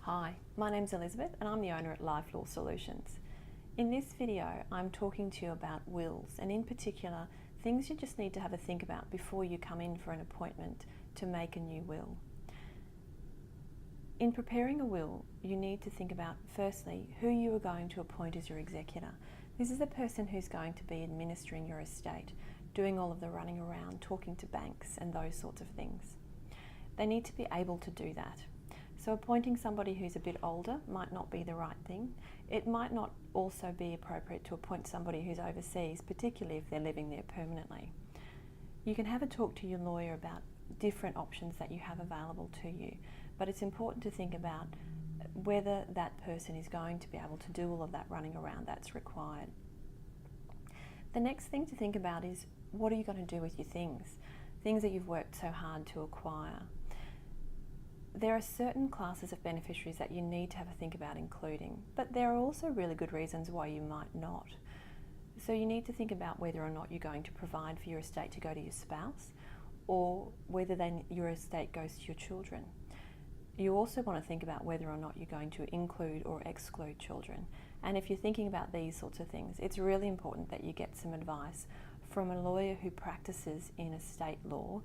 Hi, my name's Elizabeth and I'm the owner at Life Law Solutions. In this video, I'm talking to you about wills and in particular, things you just need to have a think about before you come in for an appointment to make a new will. In preparing a will, you need to think about, firstly, who you are going to appoint as your executor. This is the person who's going to be administering your estate, doing all of the running around, talking to banks and those sorts of things. They need to be able to do that. So appointing somebody who's a bit older might not be the right thing. It might not also be appropriate to appoint somebody who's overseas, particularly if they're living there permanently. You can have a talk to your lawyer about different options that you have available to you, but it's important to think about whether that person is going to be able to do all of that running around that's required. The next thing to think about is, what are you going to do with your things that you've worked so hard to acquire? There are certain classes of beneficiaries that you need to have a think about including, but there are also really good reasons why you might not. So you need to think about whether or not you're going to provide for your estate to go to your spouse, or whether then your estate goes to your children. You also want to think about whether or not you're going to include or exclude children. And if you're thinking about these sorts of things, it's really important that you get some advice from a lawyer who practices in estate law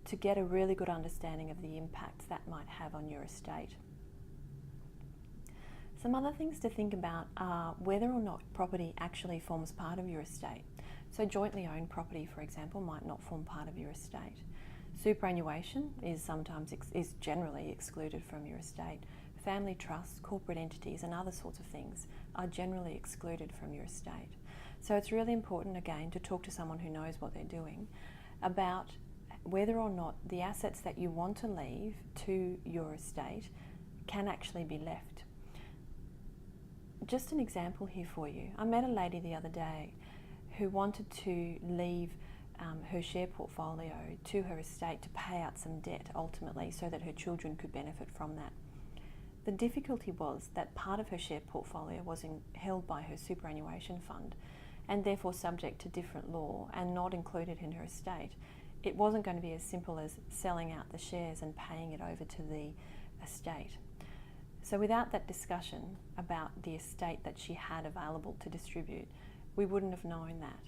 to get a really good understanding of the impacts that might have on your estate. Some other things to think about are whether or not property actually forms part of your estate. So jointly owned property, for example, might not form part of your estate. Superannuation is generally excluded from your estate. Family trusts, corporate entities and other sorts of things are generally excluded from your estate. So it's really important, again, to talk to someone who knows what they're doing about whether or not the assets that you want to leave to your estate can actually be left. Just an example here for you. I met a lady the other day who wanted to leave her share portfolio to her estate to pay out some debt ultimately so that her children could benefit from that. The difficulty was that part of her share portfolio was held by her superannuation fund and therefore subject to different law and not included in her estate. It wasn't going to be as simple as selling out the shares and paying it over to the estate. So without that discussion about the estate that she had available to distribute, we wouldn't have known that.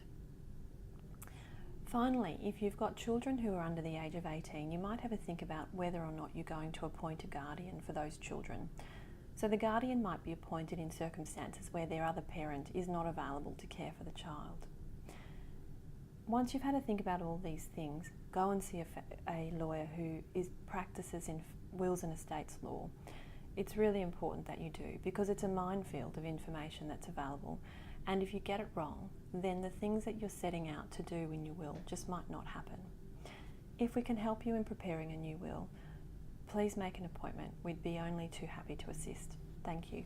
Finally, if you've got children who are under the age of 18, you might have a think about whether or not you're going to appoint a guardian for those children. So the guardian might be appointed in circumstances where their other parent is not available to care for the child. Once you've had to think about all these things, go and see a lawyer who practices in wills and estates law. It's really important that you do, because it's a minefield of information that's available, and if you get it wrong, then the things that you're setting out to do in your will just might not happen. If we can help you in preparing a new will, please make an appointment. We'd be only too happy to assist. Thank you.